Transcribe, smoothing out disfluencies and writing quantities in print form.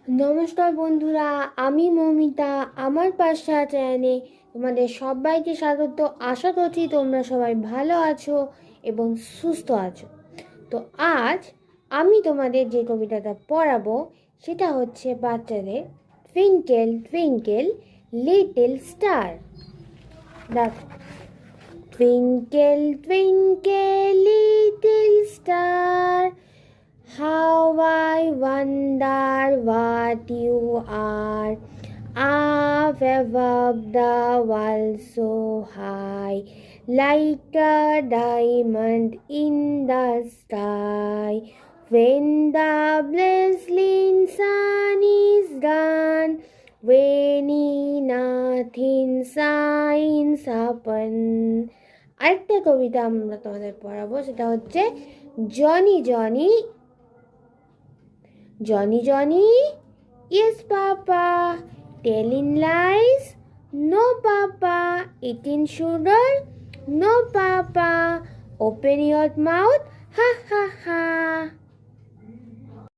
নমস্কার বন্ধুরা, আমি মৌমিতা। আমার পাশা চ্যানেলে তোমাদের সবাইকে স্বাগত। আশা করছি তোমরা সবাই ভালো আছো এবং সুস্থ আছো। তো আজ আমি তোমাদের যে কবিতাটা পড়াবো সেটা হচ্ছে বাচ্চাদের টুইঙ্কেল টুইঙ্কেল লিটল স্টার। দেখো, twinkle twinkle little star, how I wonder what you are, up above the world so high, like a diamond in the sky. When the blazing sun is gone, when nothing shines upon. আরেকটা কবিতা আমরা তোমাদের পড়াবো, সেটা হচ্ছে Johnny Johnny Johnny Johnny, yes papa, telling lies, no papa, eating sugar, no papa, open your mouth, ha ha ha.